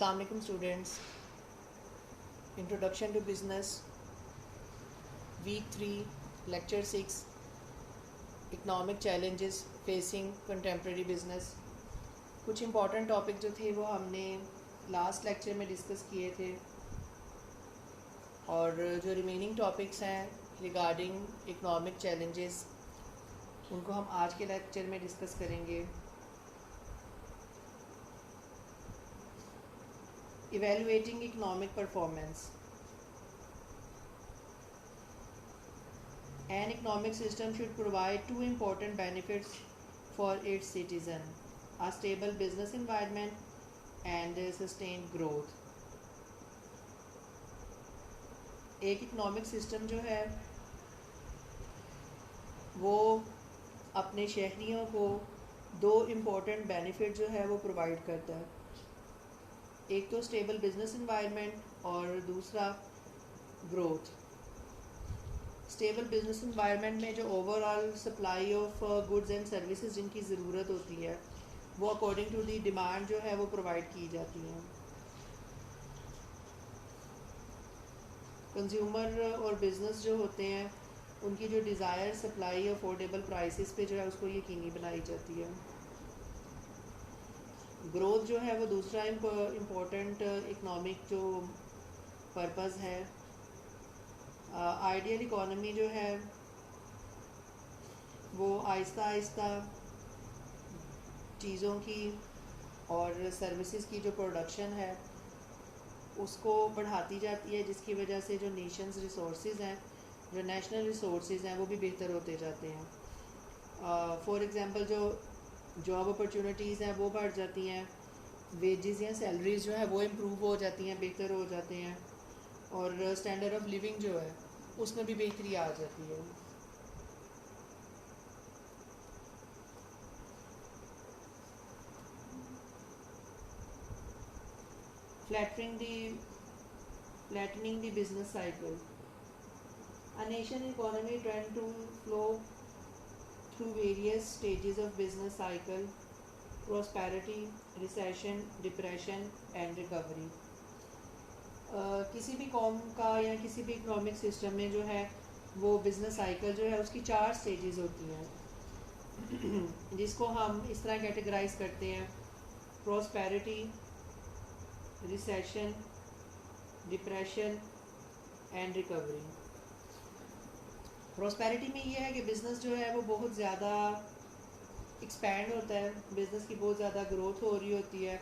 अस्सलाम वालेकुम students. Introduction to business week 3 lecture 6 economic challenges facing contemporary business. कुछ important topic जो थे वो हमने लास्ट लेक्चर में डिस्कस किए थे और जो रिमेनिंग टॉपिक्स हैं रिगार्डिंग इकनॉमिक चैलेंजेस उनको हम आज के लेक्चर में डिस्कस करेंगे। Evaluating economic performance. An economic system should provide two important benefits for its citizen: a stable business environment and sustained growth. एक इकोनॉमिक सिस्टम जो है वो अपने शहरियों को दो इम्पोर्टेंट बेनिफिट जो है वो प्रोवाइड करता है। एक तो स्टेबल बिजनेस एनवायरनमेंट और दूसरा ग्रोथ। स्टेबल बिजनेस एनवायरनमेंट में जो overall supply of goods and services जिनकी ज़रूरत होती है वो अकॉर्डिंग टू दी डिमांड जो है वो प्रोवाइड की जाती हैं। कंज्यूमर और बिज़नेस जो होते हैं उनकी जो डिज़ायर सप्लाई अफोर्डेबल प्राइसेस पे जो है उसको यकीनी बनाई जाती है। ग्रोथ जो है वो दूसरा इम्पोर्टेंट इकनॉमिक जो पर्पस है। आइडियल इकोनॉमी जो है वो आहिस्ता आहिस्ता चीज़ों की और सर्विसेज की जो प्रोडक्शन है उसको बढ़ाती जाती है, जिसकी वजह से जो नेशंस रिसोर्सेज हैं, जो नेशनल रिसोर्सेज हैं वो भी बेहतर होते जाते हैं। फॉर एग्ज़ाम्पल जो जॉब अपॉर्चुनिटीज़ हैं वो बढ़ जाती हैं, वेजेस या सैलरीज जो है वो इम्प्रूव हो जाती हैं, बेहतर हो जाते हैं और स्टैंडर्ड ऑफ लिविंग जो है उसमें भी बेहतरी आ जाती है। Flattening the business cycle. A nation economy tend to flow through various stages of business cycle: prosperity, recession, depression and recovery. किसी भी कौम का या किसी भी इकोनॉमिक सिस्टम में जो है वो बिज़नेस साइकिल जो है उसकी 4 स्टेजेस होती हैं जिसको हम इस तरह कैटेगराइज करते हैं: prosperity, recession, depression and recovery. Prosperity में ये है कि बिज़नेस जो है वो बहुत ज़्यादा एक्सपैंड होता है, बिज़नेस की बहुत ज़्यादा ग्रोथ हो रही होती है,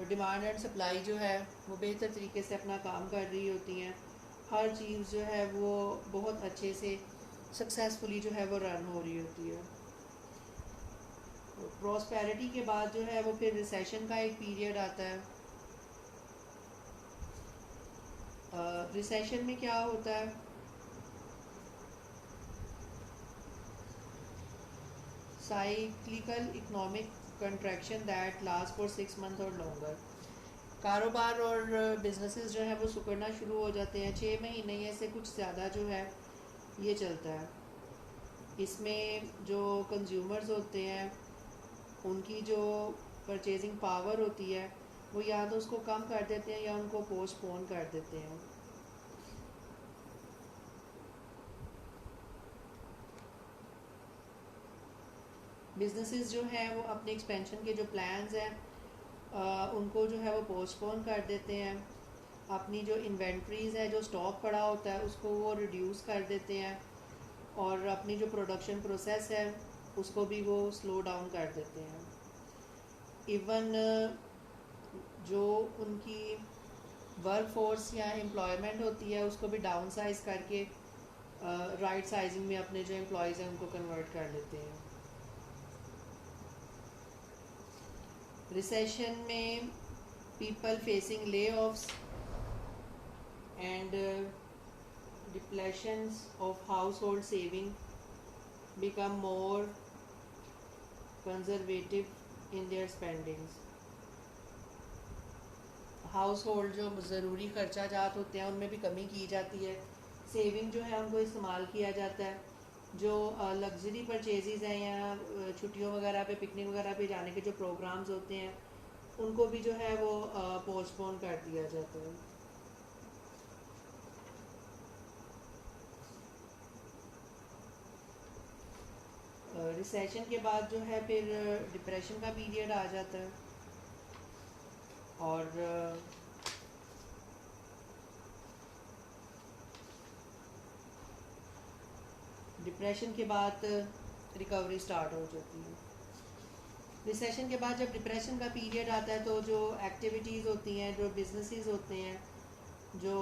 डिमांड एंड सप्लाई जो है वो बेहतर तरीके से अपना काम कर रही होती हैं, हर चीज़ जो है वो बहुत अच्छे से सक्सेसफुली जो है वो रन हो रही होती है। प्रॉस्पेरिटी के बाद जो है वो फिर रिसेशन का एक पीरियड आता है। रिसेशन में क्या होता है, cyclical economic contraction that last for 6 month और लॉन्गर। कारोबार और बिजनेसेस जो है वो सिकुड़ना शुरू हो जाते हैं, 6 महीने या से कुछ ज़्यादा जो है ये चलता है। इसमें जो कंज्यूमर्स होते हैं उनकी जो परचेजिंग पावर होती है वो या तो उसको कम कर देते हैं या उनको पोस्टपोन कर देते हैं। बिजनेसेस जो हैं वो अपने एक्सपेंशन के जो प्लान्स हैं उनको जो है वो पोस्टपोन कर देते हैं, अपनी जो इन्वेंट्रीज़ है, जो स्टॉक पड़ा होता है उसको वो रिड्यूस कर देते हैं और अपनी जो प्रोडक्शन प्रोसेस है उसको भी वो स्लो डाउन कर देते हैं। इवन जो उनकी वर्क फोर्स या एम्प्लॉयमेंट होती है उसको भी डाउन साइज करके राइट साइजिंग में अपने जो एम्प्लॉयज़ हैं उनको कन्वर्ट कर लेते हैं। रिसेशन में people facing layoffs and depletions of household saving become more conservative in their spendings. Household जो ज़रूरी खर्चा जात होते हैं उनमें भी कमी की जाती है, सेविंग जो है उनको इस्तेमाल किया जाता है, जो लग्जरी परचेजेज़ हैं या छुट्टियों वगैरह पे, पिकनिक वगैरह पे जाने के जो प्रोग्राम्स होते हैं उनको भी जो है वो पोस्टपोन कर दिया जाता है। रिसेशन के बाद जो है फिर डिप्रेशन का पीरियड आ जाता है, और डिप्रेशन के बाद रिकवरी स्टार्ट हो जाती है। रिसेशन के बाद जब डिप्रेशन का पीरियड आता है तो जो एक्टिविटीज़ होती हैं, जो बिजनेसेस होते हैं, जो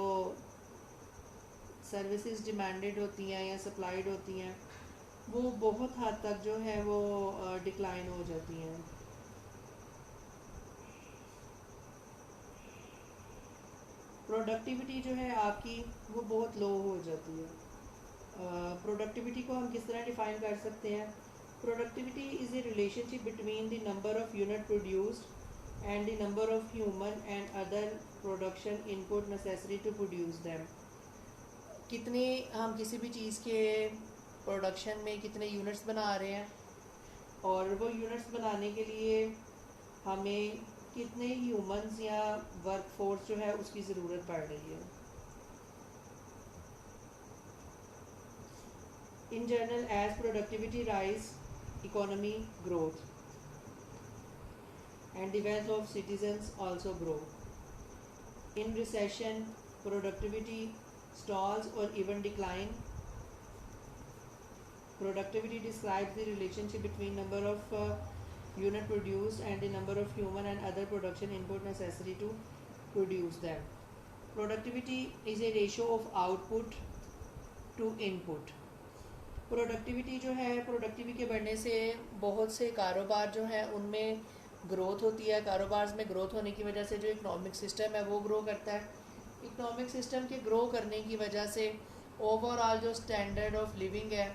सर्विसेज डिमांडेड होती हैं या सप्लाइड होती हैं, वो बहुत हद तक जो है वो डिक्लाइन हो जाती हैं। प्रोडक्टिविटी जो है आपकी वो बहुत लो हो जाती है। प्रोडक्टिविटी को हम किस तरह डिफाइन कर सकते हैं? Productivity is a relationship between the number of unit produced and the number of human and other production input necessary to produce them. कितने हम किसी भी चीज़ के प्रोडक्शन में कितने यूनिट्स बना रहे हैं, और वो यूनिट्स बनाने के लिए हमें कितने ह्यूमंस या वर्क फोर्स जो है उसकी ज़रूरत पड़ रही है। In general, as productivity rise, economy growth and the wealth of citizens also grow. In recession, productivity stalls or even decline. Productivity describes the relationship between number of unit produced and the number of human and other production input necessary to produce them. Productivity is a ratio of output to input. Productivity जो है, productivity के बढ़ने से बहुत से कारोबार जो हैं उनमें ग्रोथ होती है। कारोबार में ग्रोथ होने की वजह से जो इकोनॉमिक सिस्टम है वो ग्रो करता है। इकोनॉमिक सिस्टम के ग्रो करने की वजह से ओवरऑल जो स्टैंडर्ड ऑफ लिविंग है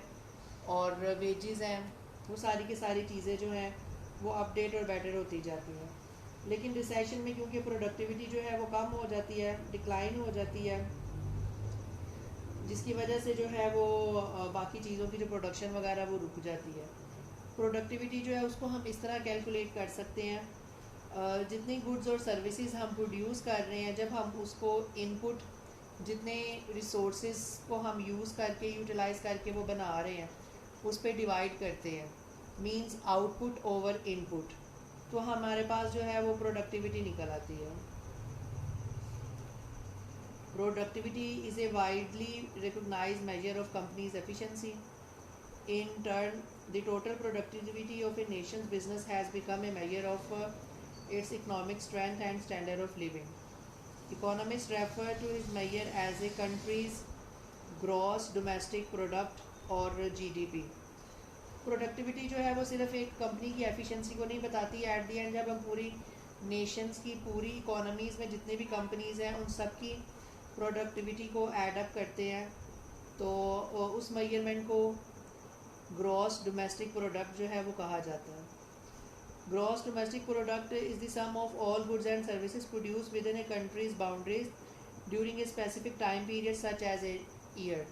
और वेजेस हैं, वो सारी की सारी चीज़ें जो हैं वो अपडेट और बेटर होती जाती हैं। लेकिन रिसेशन में क्योंकि प्रोडक्टिविटी जो है वो कम हो जाती है, डिक्लाइन हो जाती है, जिसकी वजह से जो है वो बाकी चीज़ों की जो प्रोडक्शन वगैरह वो रुक जाती है। प्रोडक्टिविटी जो है उसको हम इस तरह कैलकुलेट कर सकते हैं, जितनी गुड्स और सर्विसेज हम प्रोड्यूस कर रहे हैं, जब हम उसको इनपुट, जितने रिसोर्सेज को हम यूज़ करके यूटिलाइज़ करके वो बना रहे हैं उस पर डिवाइड करते हैं, मींस आउटपुट ओवर इनपुट, तो हमारे पास जो है वो प्रोडक्टिविटी निकल आती है। Productivity is a widely recognized measure of company's efficiency. In turn, the total productivity of a nation's business has become a measure of its economic strength and standard of living. Economists refer to this measure as a country's gross domestic product और GDP. Productivity जो है वो सिर्फ एक company की efficiency को नहीं बताती है। एट दी एंड जब हम पूरी नेशंस की, पूरी इकोनॉमीज़ में जितने भी कंपनीज़ हैं उन सब की प्रोडक्टिविटी को ऐड अप करते हैं तो उस मेजरमेंट को ग्रॉस डोमेस्टिक प्रोडक्ट जो है वो कहा जाता है। Gross domestic product is the sum of all goods and services produce within a country's boundaries during a specific time period such as a year.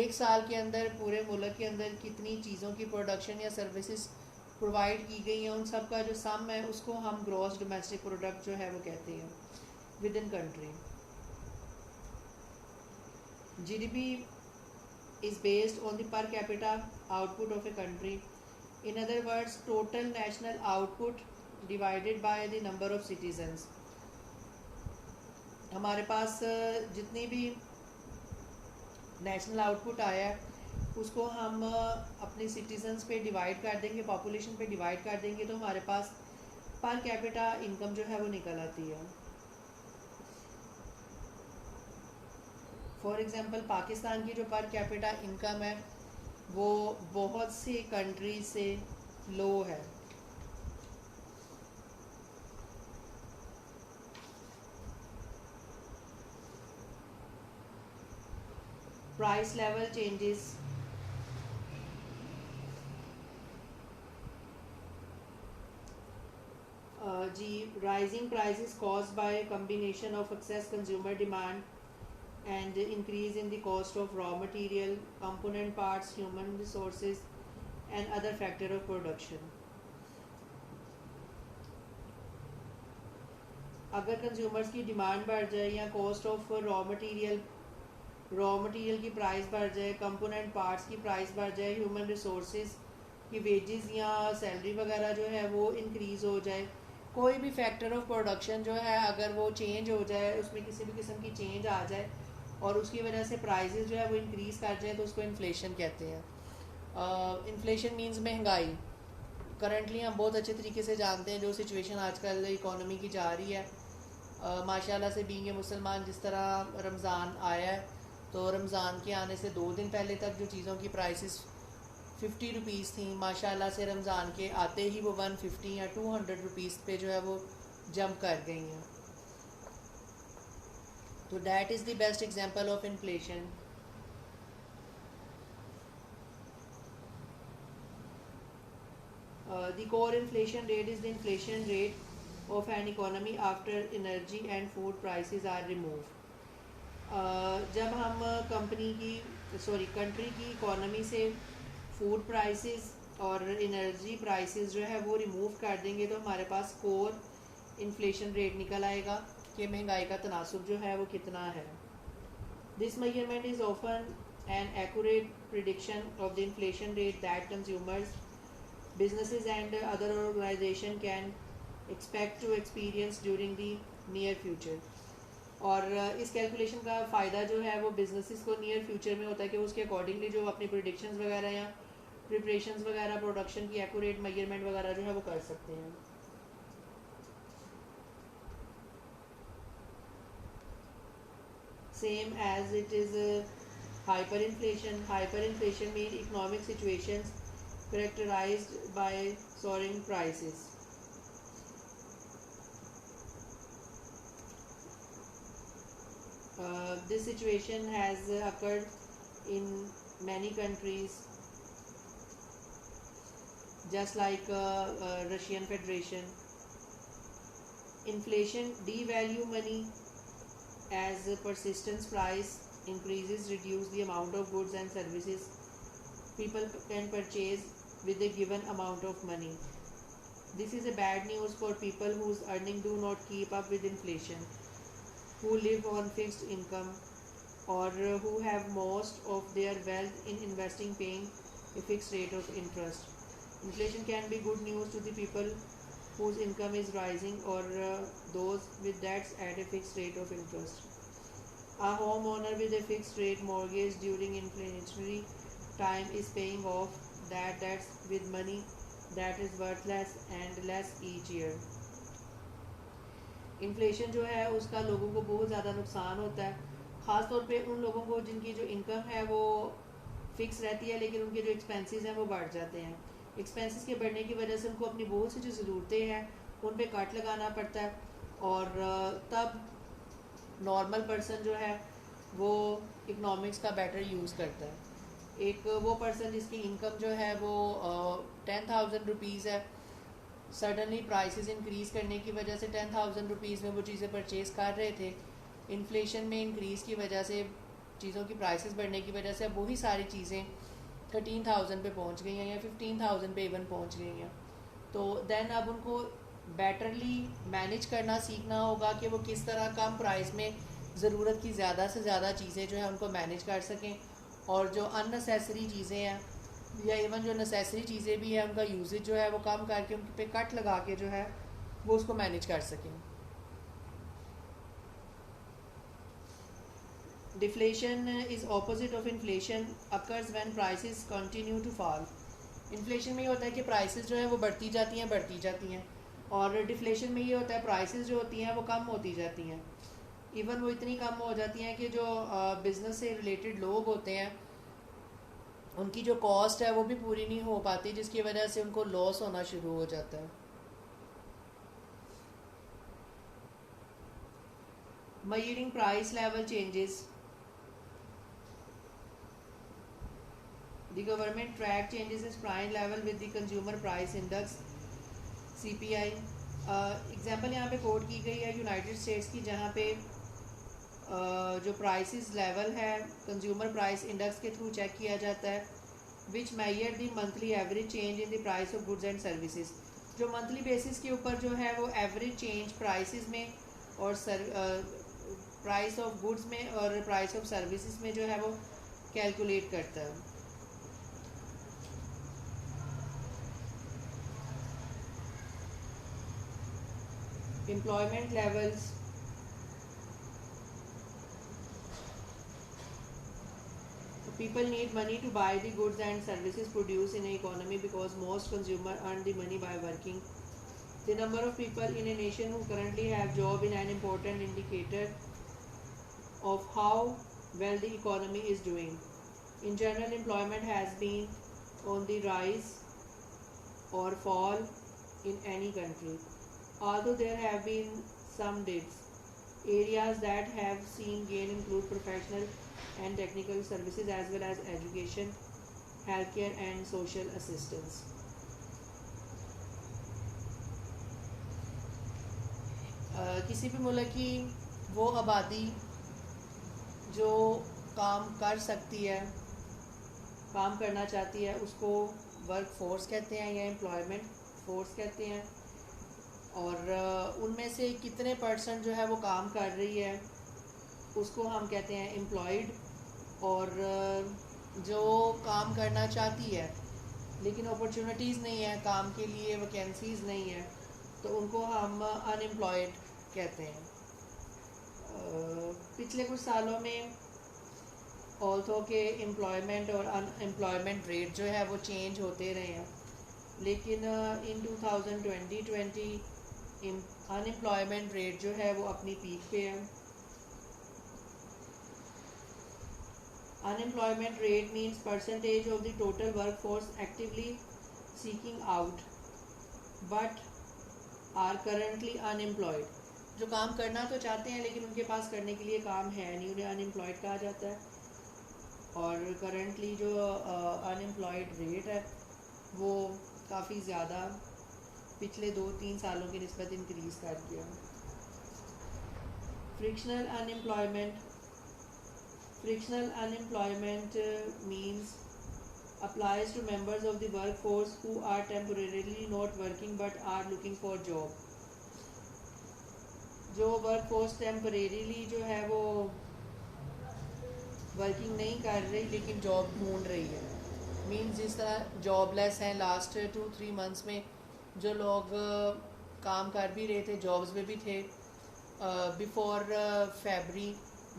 एक साल के अंदर पूरे मुल्क के अंदर कितनी चीज़ों की प्रोडक्शन या सर्विसेज प्रोवाइड की गई हैं, उन सब का जो सम है उसको हम ग्रॉस डोमेस्टिक प्रोडक्ट जो है वो कहते हैं with in country. GDP is based on the per capita output of a country. In other words, total national output divided by the number of citizens. हमारे पास जितनी भी नेशनल आउटपुट आया है उसको हम अपने सिटीजन्स पे डिवाइड कर देंगे, पॉपुलेशन पे डिवाइड कर देंगे, तो हमारे पास पर कैपिटा इनकम जो है वो निकल आती है। फॉर एग्ज़ाम्पल पाकिस्तान की जो पर कैपिटा इनकम है वो बहुत सी कंट्री से लो है। प्राइस लेवल चेंजेस, जी rising prices caused by combination of excess consumer demand and increase in the cost of raw material, component parts, human resources and other factor of production. अगर consumers की demand बढ़ जाए या cost of raw material की price बढ़ जाए, component parts की price बढ़ जाए, ह्यूमन रिसोर्सेज की वेजेस या सैलरी वगैरह जो है वो इंक्रीज़ हो जाए, कोई भी फैक्टर ऑफ प्रोडक्शन जो है अगर वो चेंज हो जाए, उसमें किसी भी किस्म की चेंज आ जाए और उसकी वजह से प्राइसेस जो है वो इंक्रीज़ कर जाए, तो उसको इन्फ्लेशन कहते हैं। इन्फ्लेशन मींस महंगाई। करंटली हम बहुत अच्छे तरीके से जानते हैं जो सिचुएशन आजकल इकोनॉमी की जा रही है। माशाल्लाह से बीइंग ए मुसलमान, जिस तरह रमज़ान आया है तो रमज़ान के आने से 2 दिन पहले तक जो चीज़ों की प्राइसेस 50 रुपीज़ थी, माशाल्लाह से रमज़ान के आते ही वो 150 या 200 रुपीज़ पे जो है वो जंप कर गई हैं। तो that is the best example of inflation. The core inflation rate is the inflation rate of an economy after energy and food prices are removed. जब हम कंट्री की इकोनॉमी से फूड प्राइसेस और एनर्जी प्राइसेस जो है वो remove कर देंगे तो हमारे पास कोर इन्फ्लेशन रेट निकल आएगा कि महंगाई का तनासुब जो है वो कितना है। This measurement is often an accurate prediction of the inflation rate that consumers, businesses and other organization can expect to experience during the near future। और इस कैलकुलेशन का फ़ायदा जो है वो बिजनेसेस को नियर फ्यूचर में होता है कि उसके अकॉर्डिंगली जो अपनी प्रिडिक्शंस वगैरह या प्रिपरेशंस वगैरह प्रोडक्शन की एक्यूरेट मेजरमेंट वगैरह जो है वो कर सकते हैं। Same as it is hyper inflation mean economic situations characterized by soaring prices। This situation has occurred in many countries, just like Russian Federation। Inflation devalue money as persistence price increases reduce the amount of goods and services people can purchase with a given amount of money। This is a bad news for people whose earnings do not keep up with inflation, who live on fixed income or who have most of their wealth in investing paying a fixed rate of interest। Inflation can be good news to the people whose income is rising or those with debts at a fixed rate of interest। A homeowner with a fixed rate mortgage during inflationary time is paying off that debts with money that is worth less and less each year। Inflation जो है उसका लोगों को बहुत ज़्यादा नुकसान होता है, ख़ास तौर पे उन लोगों को जिनकी जो इनकम है वो फिक्स रहती है लेकिन उनके जो एक्सपेंसेस हैं वो बढ़ जाते हैं। एक्सपेंसेस के बढ़ने की वजह से उनको अपनी बहुत सी जो ज़रूरतें हैं उन पे कट लगाना पड़ता है और तब नॉर्मल पर्सन जो है वो इकोनॉमिक्स का बेटर यूज़ करता है। एक वो पर्सन जिसकी इनकम जो है वो 10,000 रुपीज़ है, सडनली प्राइसेस इंक्रीज़ करने की वजह से 10,000 रुपीज़ में वो चीज़ें परचेज़ कर रहे थे, इन्फ्लेशन में इंक्रीज़ की वजह से चीज़ों की प्राइसेस बढ़ने की वजह से अब वही सारी चीज़ें 13,000 पे पहुंच गई हैं या 15,000 पे इवन पहुंच गई हैं। तो देन अब उनको बेटरली मैनेज करना सीखना होगा कि वो किस तरह कम प्राइस में ज़रूरत की ज़्यादा से ज़्यादा चीज़ें जो है उनको मैनेज कर सकें और जो अननेसेसरी चीज़ें हैं या इवन जो नेसेसरी चीज़ें भी हैं उनका यूजेज जो है वो कम करके उन पे कट लगा के जो है वो उसको मैनेज कर सकें। Deflation is opposite of inflation, occurs when prices continue to fall. Inflation में ये होता है कि प्राइसेस जो है वो बढ़ती जाती हैं और डिफ्लेशन में ये होता है प्राइसेस जो होती हैं वो कम होती जाती हैं। इवन वो इतनी कम हो जाती हैं कि जो बिज़नेस से रिलेटेड लोग होते हैं उनकी जो कॉस्ट है वो भी पूरी नहीं हो पाती, जिसकी वजह से उनको लॉस होना शुरू हो जाता है। measuring price level changes, the government track changes its price level with the consumer price index CPI। Example यहाँ पे कोट की गई है यूनाइटेड स्टेट्स की, जहाँ पे जो प्राइसेस लेवल है कंज्यूमर प्राइस इंडेक्स के थ्रू चेक किया जाता है, which measure the monthly average change in the price of goods and services. जो मंथली बेसिस के ऊपर जो है वो एवरेज चेंज प्राइसेस में और प्राइस ऑफ गुड्स में और प्राइस ऑफ सर्विसेज में जो है वो कैलकुलेट करता है. Employment levels. People need money to buy the goods and services produced in an economy because most consumers earn the money by working. The number of people in a nation who currently have job is an important indicator of how well the economy is doing. In general, employment has been on the rise or fall in any country. Although there have been some dips, areas that have seen gain include professional and technical services as well as education, healthcare and social assistance. किसी भी मुल्क की वो आबादी जो काम कर सकती है, काम करना चाहती है, उसको वर्क फोर्स कहते हैं या एम्प्लॉयमेंट फोर्स कहते हैं. और उनमें से कितने परसेंट जो है वो काम कर रही है उसको हम कहते हैं एम्प्लॉयड. और जो काम करना चाहती है लेकिन अपॉर्चुनिटीज़ नहीं है, काम के लिए वैकेंसीज़ नहीं है, तो उनको हम अनएम्प्लॉयड कहते हैं. पिछले कुछ सालों में ऑल्थो के एम्प्लॉयमेंट और अनएम्प्लॉयमेंट रेट जो है वो चेंज होते रहे हैं, लेकिन इन 2020 अनएम्प्लॉयमेंट रेट जो है वो अपनी पीक पे है. Unemployment rate means percentage of the total work force actively seeking out but are currently unemployed. जो काम करना तो चाहते हैं लेकिन उनके पास करने के लिए काम है नहीं, उन्हें अनएम्प्लॉयड कहा जाता है. और करंटली जो अनएम्प्लॉयड रेट है वो काफ़ी ज़्यादा पिछले 2-3 सालों की निस्बत इंक्रीज़ कर गया. Frictional unemployment. Frictional unemployment means applies to members of the workforce who are temporarily not working but are looking for job. जो वर्कफोर्स टेम्परेरीली जो है वो वर्किंग नहीं कर रही लेकिन जॉब ढूंढ रही है. मीन्स जिस तरह जॉबलेस हैं लास्ट 2-3 मंथ्स में, जो लोग काम कर भी रहे थे, जॉब्स में भी थे, बिफोर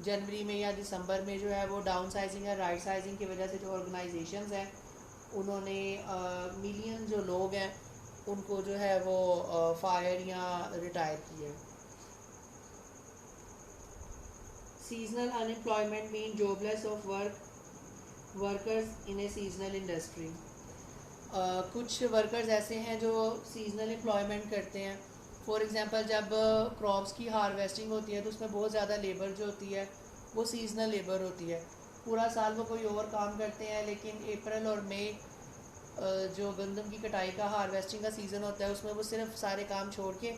जनवरी में या दिसंबर में जो है वो डाउन साइजिंग या राइट साइजिंग की वजह से जो ऑर्गेनाइजेशंस हैं उन्होंने मिलियन जो लोग हैं उनको जो है वो फायर या रिटायर किया. Seasonal unemployment mean jobless of workers in a seasonal industry. कुछ वर्कर्स ऐसे हैं जो सीजनल एम्प्लॉयमेंट करते हैं. फॉर एग्ज़ाम्पल जब क्रॉप्स की हार्वेस्टिंग होती है तो उसमें बहुत ज़्यादा लेबर जो होती है वो सीजनल लेबर होती है. पूरा साल वो कोई और काम करते हैं लेकिन अप्रैल और मई जो गंदम की कटाई का हार्वेस्टिंग का सीज़न होता है उसमें वो सिर्फ सारे काम छोड़ के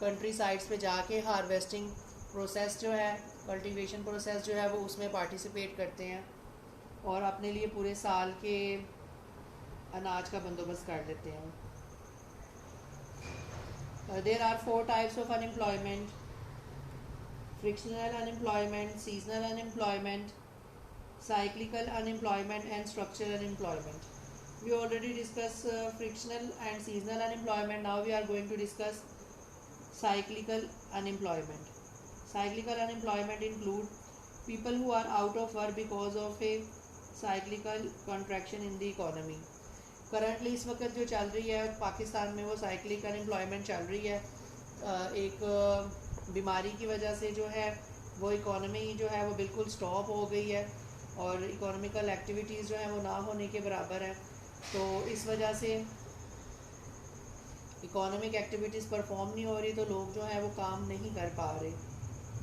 कंट्री साइड्स पे जाके हार्वेस्टिंग प्रोसेस जो है, कल्टीवेशन प्रोसेस जो है वो उसमें पार्टिसिपेट करते हैं और अपने लिए पूरे साल के अनाज का बंदोबस्त कर लेते हैं. There are 4 types of unemployment: frictional unemployment, seasonal unemployment, cyclical unemployment and structural unemployment. We already discussed frictional and seasonal unemployment. Now we are going to discuss cyclical unemployment. Cyclical unemployment include people who are out of work because of a cyclical contraction in the economy. Currently इस वक्त जो चल रही है पाकिस्तान में वो cyclic unemployment चल रही है. एक बीमारी की वजह से जो है वो इकोनॉमी जो है वो बिल्कुल स्टॉप हो गई है और इकोनॉमिकल एक्टिविटीज़ जो है वो ना होने के बराबर है. तो इस वजह से इकोनॉमिक एक्टिविटीज़ परफॉर्म नहीं हो रही तो लोग जो है वो काम नहीं कर पा रहे,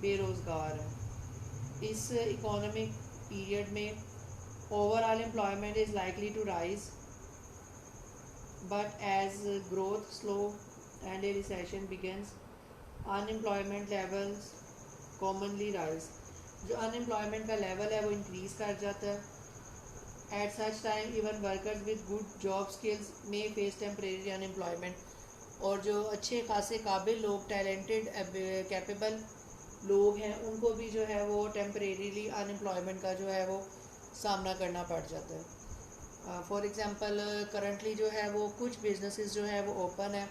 बेरोज़गार हैं. इस इकोनॉमिक पीरियड में overall employment is likely to rise, but as growth slow and a recession begins, unemployment levels commonly rise. जो unemployment का level है वो increase कर जाता है. At such time even workers with good job skills may face temporary unemployment. और जो अच्छे खासे काबिल लोग, टैलेंटेड कैपेबल लोग हैं, उनको भी जो है वो टेम्परेरीली अनएम्प्लॉयमेंट का जो है वो सामना करना पड़ जाता है। फॉर एग्ज़ाम्पल करंटली जो है वो कुछ बिजनेसेस जो है वो ओपन है,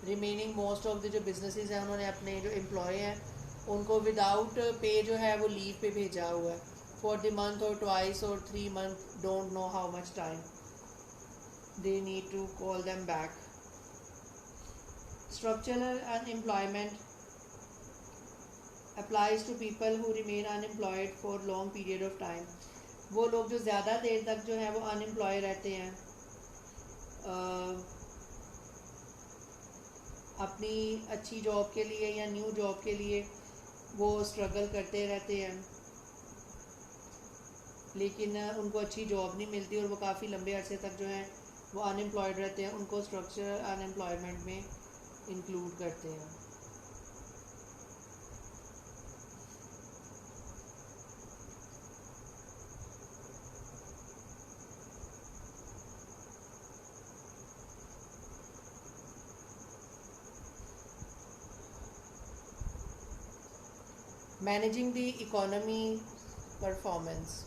रिमेनिंग मोस्ट ऑफ द जो बिजनेसेस हैं उन्होंने अपने जो एम्प्लॉय हैं उनको विदाउट पे जो है वो लीव पे भेजा हुआ है फॉर द मंथ और ट्वाइस और 3 month, don't know how much time they need to call them back. Structural unemployment applies to people who remain unemployed for long period of time. वो लोग जो ज़्यादा देर तक जो है वो अनएम्प्लॉय रहते हैं, अपनी अच्छी जॉब के लिए या न्यू जॉब के लिए वो स्ट्रगल करते रहते हैं, लेकिन उनको अच्छी जॉब नहीं मिलती और वो काफ़ी लंबे अरसे तक जो है वो अनएम्प्लॉयड रहते हैं, उनको स्ट्रक्चरल अनएम्प्लॉयमेंट में इंक्लूड करते हैं। Managing the economy performance.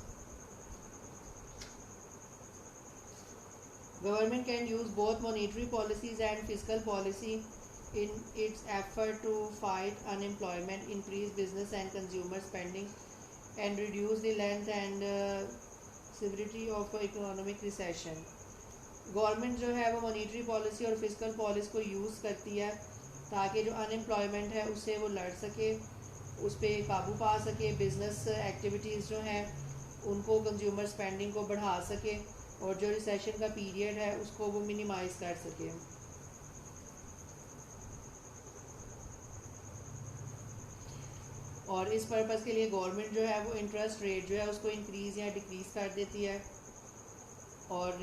Government can use both monetary policies and fiscal policy in its effort to fight unemployment, increase business and consumer spending, and reduce the length and severity of economic recession. Government जो है वो monetary policy और physical policy को use करती है ताकि जो unemployment है उससे वो लड़ सके, उस पर काबू पा सके, बिजनेस एक्टिविटीज़ जो हैं उनको, कंज्यूमर स्पेंडिंग को बढ़ा सके और जो रिसेशन का पीरियड है उसको वो मिनिमाइज़ कर सके। और इस पर्पज़ के लिए गवर्नमेंट जो है वो इंटरेस्ट रेट जो है उसको इंक्रीज़ या डिक्रीज़ कर देती है, और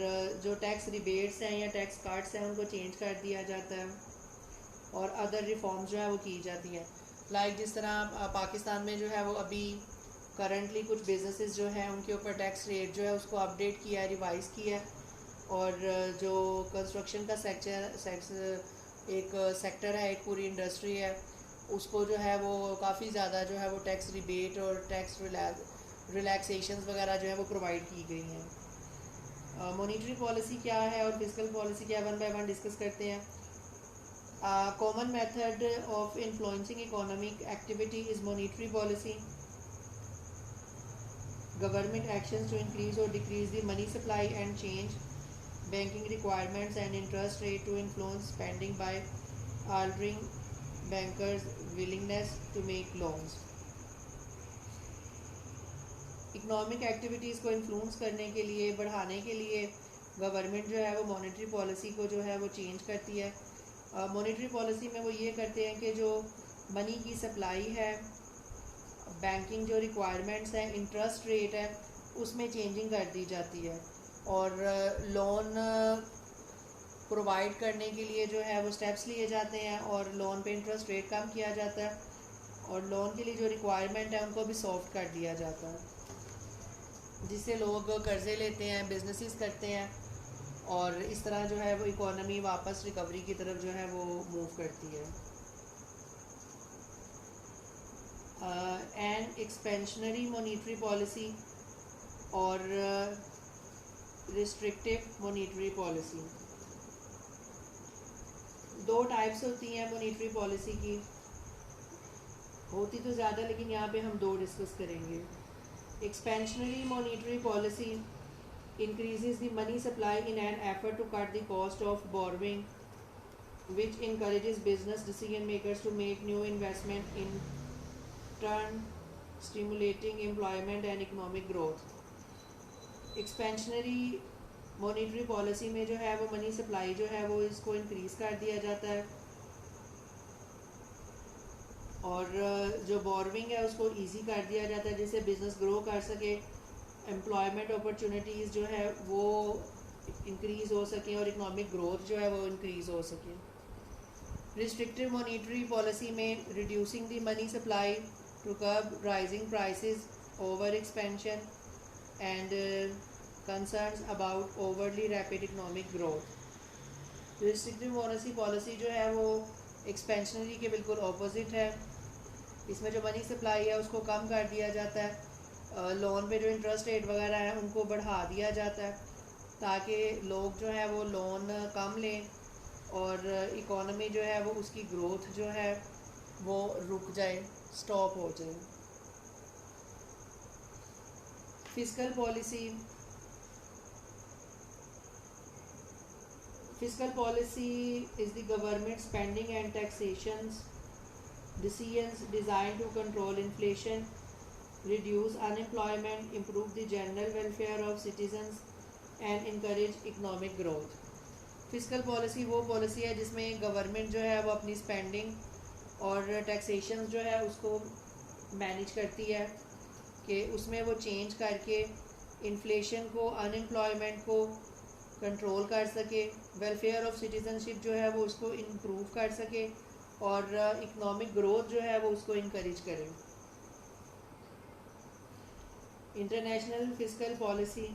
जो टैक्स रिबेट्स हैं या टैक्स कार्ड्स हैं उनको चेंज कर दिया जाता है, और अदर रिफॉर्म्स जो है वो की जाती हैं। लाइक जिस तरह पाकिस्तान में जो है वो अभी करंटली कुछ बिजनेसेस जो हैं उनके ऊपर टैक्स रेट जो है उसको अपडेट किया है, रिवाइज़ किया है, और जो कंस्ट्रक्शन का एक सेक्टर है, एक पूरी इंडस्ट्री है, उसको जो है वो काफ़ी ज़्यादा जो है वो टैक्स रिबेट और टैक्स रिलैक्सेशंस वगैरह जो है वो प्रोवाइड की गई हैं। मॉनेटरी पॉलिसी क्या है और फिजिकल पॉलिसी क्या है, वन बाय वन डिस्कस करते हैं। Common method of influencing economic activity is monetary policy. Government actions to increase or decrease the money supply and change banking requirements and interest rate to influence spending by altering bankers' willingness to make loans. Economic activities को influence करने के लिए, बढ़ाने के लिए government जो है वो मॉनेटरी पॉलिसी को जो है वो चेंज करती है। मॉनेटरी पॉलिसी में वो ये करते हैं कि जो मनी की सप्लाई है, बैंकिंग जो रिक्वायरमेंट्स हैं, इंटरेस्ट रेट है, उसमें चेंजिंग कर दी जाती है, और लोन प्रोवाइड करने के लिए जो है वो स्टेप्स लिए जाते हैं, और लोन पे इंटरेस्ट रेट कम किया जाता है, और लोन के लिए जो रिक्वायरमेंट है उनको भी सॉफ्ट कर दिया जाता है, जिससे लोग कर्ज़े लेते हैं, बिजनेसेस करते हैं, और इस तरह जो है वो इकोनॉमी वापस रिकवरी की तरफ जो है वो मूव करती है। एंड एक्सपेंशनरी मॉनेटरी पॉलिसी और रिस्ट्रिक्टिव मॉनेटरी पॉलिसी, दो टाइप्स होती हैं मॉनेटरी पॉलिसी की, होती तो ज़्यादा लेकिन यहाँ पे हम दो डिस्कस करेंगे। Expansionary monetary policy increases the money supply in an effort to cut the cost of borrowing, which encourages business decision makers to make new investment, in turn stimulating employment and economic growth. Expansionary monetary policy में जो है वो money supply जो है वो इसको increase कर दिया जाता है, और जो बोरविंग है उसको इजी कर दिया जाता है, जिससे बिज़नेस ग्रो कर सके, एम्प्लॉयमेंट अपॉर्चुनिटीज़ जो है वो इंक्रीज़ हो सकें, और इकोनॉमिक ग्रोथ जो है वो इंक्रीज़ हो सके। रिस्ट्रिक्टिव मॉनेटरी पॉलिसी में reducing the money supply to curb rising prices, over expansion and concerns about overly rapid economic growth. Restrictive monetary policy जो है वो एक्सपेंशनरी के बिल्कुल ऑपोजिट है। इसमें जो मनी सप्लाई है उसको कम कर दिया जाता है, लोन पे जो इंटरेस्ट रेट वगैरह है उनको बढ़ा दिया जाता है ताकि लोग जो है वो लोन कम लें और इकोनॉमी जो है वो उसकी ग्रोथ जो है वो रुक जाए, स्टॉप हो जाए। Fiscal policy Fiscal policy is the government spending and taxations decisions designed to control inflation, reduce unemployment, improve the general welfare of citizens and encourage economic growth. Fiscal policy वो policy है जिसमें government जो है वो अपनी spending और taxation जो है उसको मैनेज करती है कि उसमें वो चेंज करके इन्फ्लेशन को, अनएम्प्लॉयमेंट को कंट्रोल कर सके, वेलफेयर ऑफ सिटीजनशिप जो है वो उसको इम्प्रूव कर सके और इकोनॉमिक ग्रोथ जो है वो उसको इनकरेज करे। International fiscal policy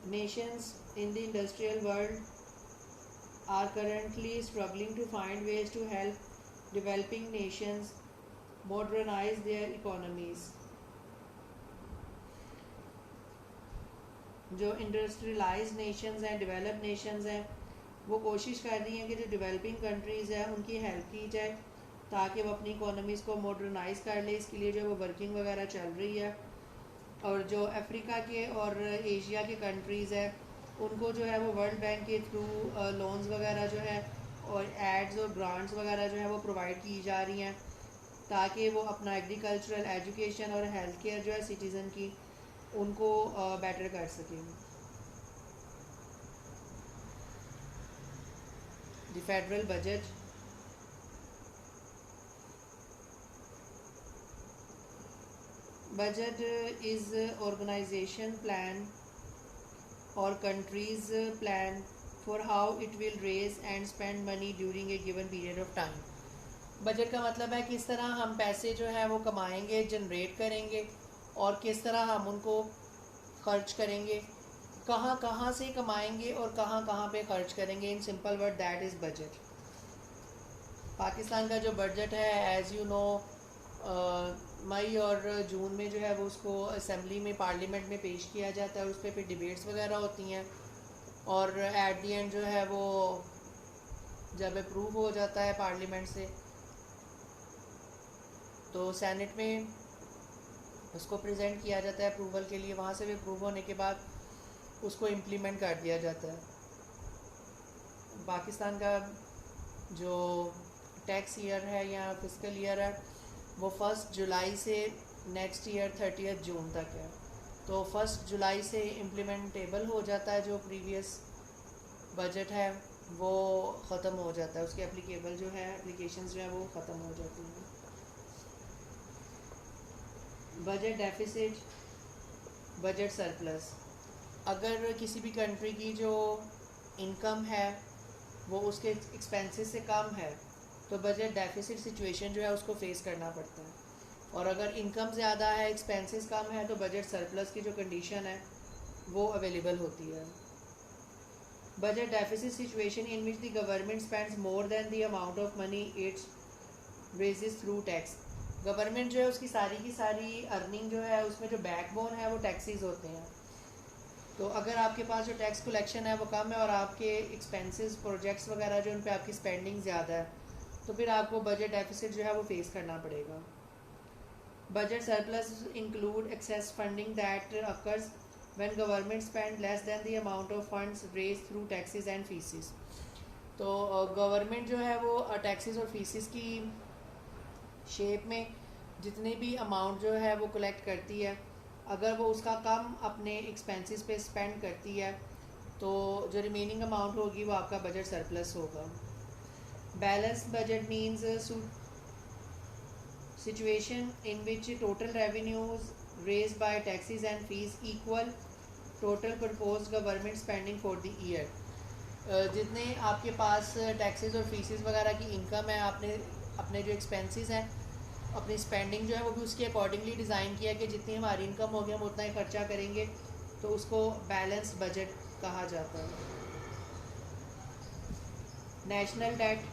nations in the industrial world are currently struggling to find ways to help developing nations modernize their economies. जो इंडस्ट्रियलाइज नेशंस हैं, डेवलप नेशंस हैं, वो कोशिश कर रही हैं कि जो डेवलपिंग कंट्रीज़ हैं उनकी हेल्प की जाए ताकि वो अपनी इकोनॉमीज़ को मॉडर्नाइज कर ले। इसके लिए जो वो वर्किंग वगैरह चल रही है। और जो अफ्रीका के और एशिया के कंट्रीज़ है उनको जो है वो वर्ल्ड बैंक के थ्रू लोन्स वगैरह जो है और एड्स और ग्रांट्स वगैरह जो है वो प्रोवाइड की जा रही हैं ताकि वो अपना एग्रीकल्चरल, एजुकेशन और हेल्थ केयर जो है सिटीज़न की उनको बेटर कर सकें। The federal budget budget is organization plan or country's plan for how it will raise and spend money during a given period of time. Budget का मतलब है किस तरह हम पैसे जो है वो कमाएंगे, जनरेट करेंगे और किस तरह हम उनको खर्च करेंगे, कहाँ कहाँ से कमाएंगे और कहाँ कहाँ पे खर्च करेंगे। In simple word that is budget. Pakistan का जो बजट है एज़ यू नो मई और जून में जो है वो उसको असेंबली में, पार्लियामेंट में पेश किया जाता है और उस पर फिर डिबेट्स वगैरह होती हैं और एट दी एंड जो है वो जब अप्रूव हो जाता है पार्लियामेंट से तो सेनेट में उसको प्रेजेंट किया जाता है अप्रूवल के लिए। वहाँ से भी अप्रूव होने के बाद उसको इम्प्लीमेंट कर दिया जाता है। पाकिस्तान का जो टैक्स ईयर है या फिस्कल ईयर है वो 1 जुलाई से नेक्स्ट ईयर 30 जून तक है। तो 1 जुलाई से इम्प्लीमेंटेबल हो जाता है, जो प्रीवियस बजट है वो ख़त्म हो जाता है, उसके एप्लीकेबल जो है एप्लीकेशंस जो है वो ख़त्म हो जाती हैं। Budget deficit, budget surplus. अगर किसी भी कंट्री की जो इनकम है वो उसके एक्सपेंसेस से कम है तो बजट डेफिसिट सिचुएशन जो है उसको फेस करना पड़ता है। और अगर इनकम ज़्यादा है, एक्सपेंसेस कम है तो बजट सरप्लस की जो कंडीशन है वो अवेलेबल होती है। Budget deficit situation in which the government spends more than the amount of money it's raises through tax. Government जो है उसकी की सारी अर्निंग जो है उसमें जो बैकबोन है वो टैक्सेस होते हैं। तो अगर आपके पास जो टैक्स कलेक्शन है वो कम है और आपके एक्सपेंसेस, प्रोजेक्ट्स वगैरह जो उन पे आपकी स्पेंडिंग ज़्यादा है तो फिर आपको बजट डेफिसिट जो है वो फेस करना पड़ेगा। Budget surplus include excess funding that occurs when government spend less than the amount of funds raise through taxes and fees. तो गवर्नमेंट जो है वो टैक्सेस और फीसिस की शेप में जितने भी अमाउंट जो है वो कलेक्ट करती है, अगर वो उसका कम अपने एक्सपेंसेस पे स्पेंड करती है तो जो रिमेनिंग अमाउंट होगी वो आपका बजट सरप्लस होगा। Balance budget means situation in which total revenues raised by taxes and fees equal total proposed government spending for the year। जितने आपके पास टैक्सेस और फीसेस वगैरह की इनकम है, आपने अपने जो एक्सपेंसेस हैं, अपनी स्पेंडिंग जो है वो भी उसके अकॉर्डिंगली डिज़ाइन किया कि जितनी हमारी इनकम होगी हम उतना ही खर्चा करेंगे, तो उसको बैलेंस बजट कहा जाता है। national debt,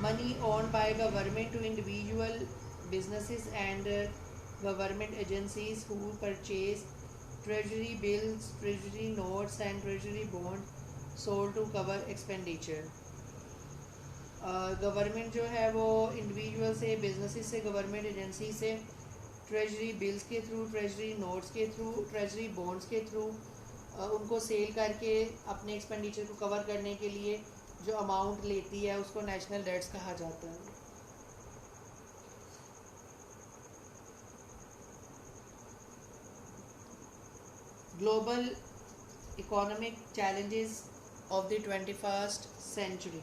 money owned by government to individual businesses and government agencies who purchase treasury bills, treasury notes and treasury bond sold to cover expenditure. Government जो है वो इंडिविजुअल से, बिजनेसेस से, गवर्नमेंट एजेंसी से treasury bills के through, treasury notes के through, treasury bonds के through उनको सेल करके अपने एक्सपेंडिचर को कवर करने के लिए जो अमाउंट लेती है उसको नेशनल डेट्स कहा जाता है. Global economic challenges of the 21st century.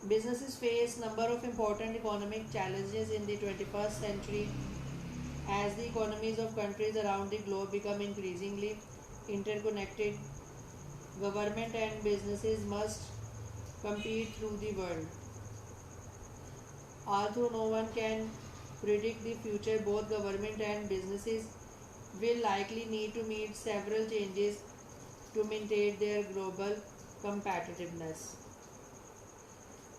Businesses face number of important economic challenges in the 21st century as the economies of countries around the globe become increasingly interconnected. Government and businesses must compete through the world. Although no one can predict the future, both government and businesses will likely need to meet several changes to maintain their global competitiveness.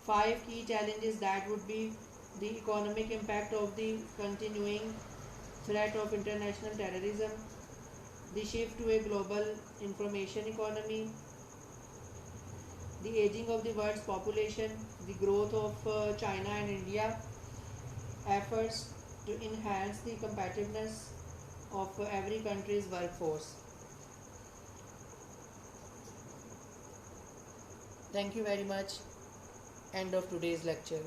5 key challenges that would be the economic impact of the continuing threat of international terrorism, the shift to a global information economy, the aging of the world's population, the growth of China and India, efforts to enhance the competitiveness of every country's workforce. Thank you very much. End of today's lecture.